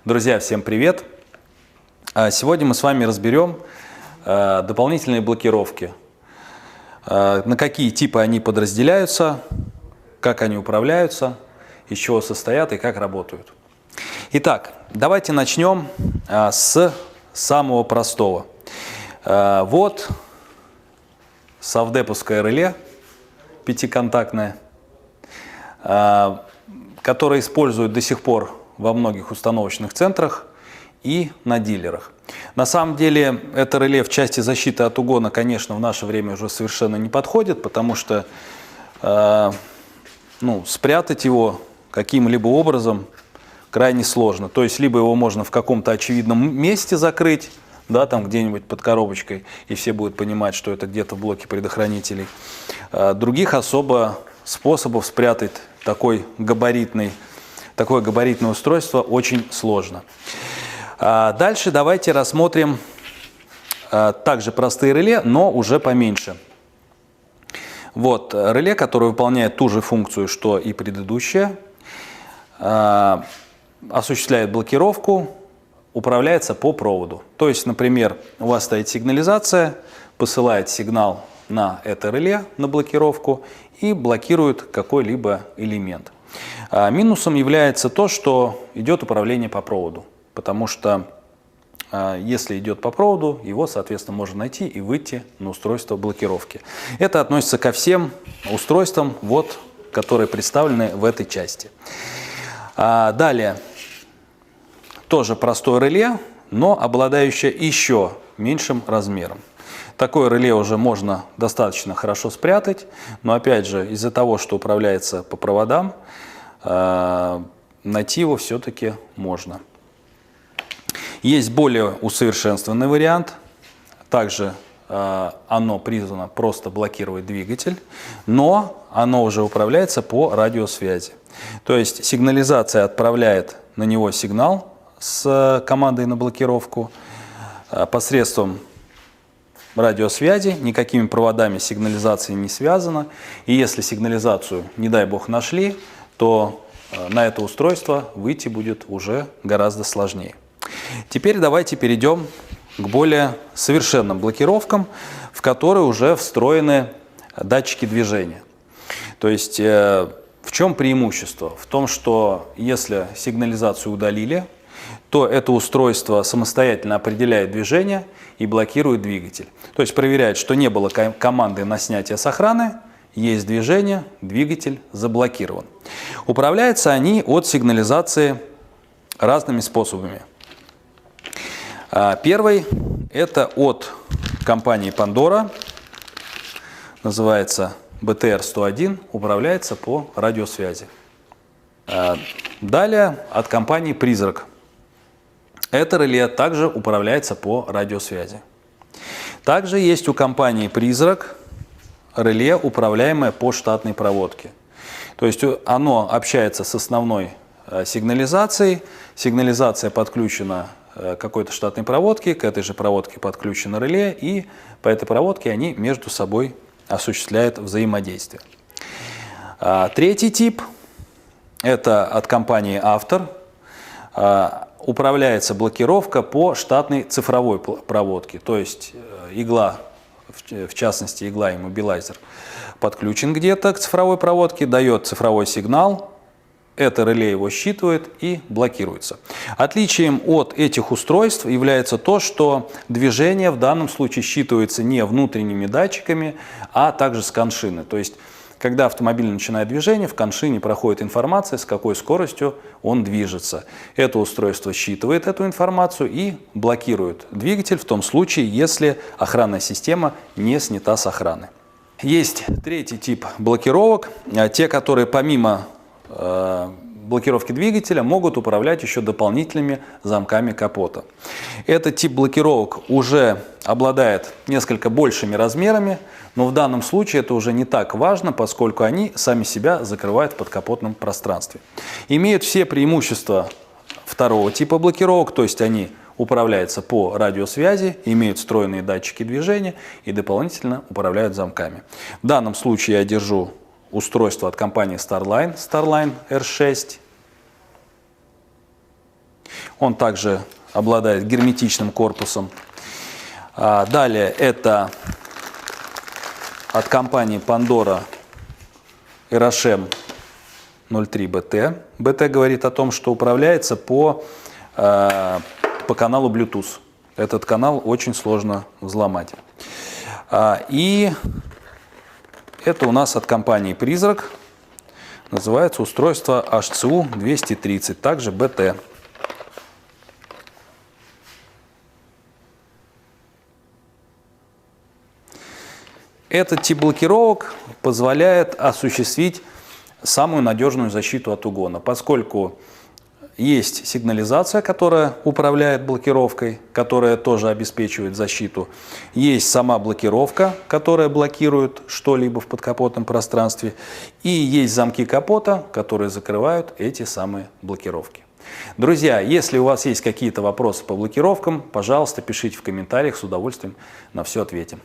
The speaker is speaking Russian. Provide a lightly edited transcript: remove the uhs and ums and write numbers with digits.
Друзья, всем привет! Сегодня мы с вами разберем дополнительные блокировки, на какие типы они подразделяются, как они управляются, из чего состоят и как работают. Итак, давайте начнем с самого простого. Вот совдеповское реле пятиконтактное, которое используют до сих пор во многих установочных центрах и на дилерах. На самом деле это реле в части защиты от угона, конечно, в наше время уже совершенно не подходит, потому что спрятать его каким-либо образом крайне сложно. То есть либо его можно в каком-то очевидном месте закрыть, да, там где-нибудь под коробочкой, и все будут понимать, что это где-то в блоке предохранителей. Других особо способов спрятать такое габаритное устройство очень сложно. Дальше давайте рассмотрим также простые реле, но уже поменьше. Вот реле, которое выполняет ту же функцию, что и предыдущее, осуществляет блокировку, управляется по проводу. То есть, например, у вас стоит сигнализация, посылает сигнал на это реле, на блокировку, и блокирует какой-либо элемент. Минусом является то, что идет управление по проводу, потому что если идет по проводу, его, соответственно, можно найти и выйти на устройство блокировки. Это относится ко всем устройствам, вот, которые представлены в этой части. Далее, тоже простое реле, но обладающее еще меньшим размером. Такое реле уже можно достаточно хорошо спрятать, но опять же, из-за того, что управляется по проводам, найти его все-таки можно. Есть более усовершенствованный вариант. Также оно призвано просто блокировать двигатель, но оно уже управляется по радиосвязи. То есть сигнализация отправляет на него сигнал с командой на блокировку посредством радиосвязи, никакими проводами сигнализации не связано. И если сигнализацию, не дай бог, нашли, то на это устройство выйти будет уже гораздо сложнее. Теперь давайте перейдем к более совершенным блокировкам, в которые уже встроены датчики движения. То есть в чем преимущество? В том, что если сигнализацию удалили, то это устройство самостоятельно определяет движение и блокирует двигатель. То есть проверяет, что не было команды на снятие с охраны, есть движение, двигатель заблокирован. Управляются они от сигнализации разными способами. Первый – это от компании Pandora, называется BTR-101, управляется по радиосвязи. Далее от компании Призрак. Это реле также управляется по радиосвязи. Также есть у компании Призрак реле, управляемое по штатной проводке. То есть оно общается с основной сигнализацией. Сигнализация подключена к какой-то штатной проводке, к этой же проводке подключено реле, и по этой проводке они между собой осуществляют взаимодействие. Третий тип – это от компании Автор. Управляется блокировка по штатной цифровой проводке, то есть игла, в частности игла иммобилайзер, подключен где-то к цифровой проводке, дает цифровой сигнал, это реле его считывает и блокируется. Отличием от этих устройств является то, что движение в данном случае считывается не внутренними датчиками, а также с коншины. То есть когда автомобиль начинает движение, в коншине проходит информация, с какой скоростью он движется. Это устройство считывает эту информацию и блокирует двигатель в том случае, если охранная система не снята с охраны. Есть третий тип блокировок, те, которые помимо блокировки двигателя могут управлять еще дополнительными замками капота. Этот тип блокировок уже обладает несколько большими размерами, но в данном случае это уже не так важно, поскольку они сами себя закрывают в подкапотном пространстве. Имеют все преимущества второго типа блокировок, то есть они управляются по радиосвязи, имеют встроенные датчики движения и дополнительно управляют замками. В данном случае я держу устройство от компании Starline R6. Он также обладает герметичным корпусом. Далее это от компании Pandora Eroshem 03 BT. BT говорит о том, что управляется по каналу Bluetooth. Этот канал очень сложно взломать. И это у нас от компании Призрак. Называется устройство HCU 230, также BT. Этот тип блокировок позволяет осуществить самую надежную защиту от угона, поскольку есть сигнализация, которая управляет блокировкой, которая тоже обеспечивает защиту. Есть сама блокировка, которая блокирует что-либо в подкапотном пространстве. И есть замки капота, которые закрывают эти самые блокировки. Друзья, если у вас есть какие-то вопросы по блокировкам, пожалуйста, пишите в комментариях, с удовольствием на все ответим.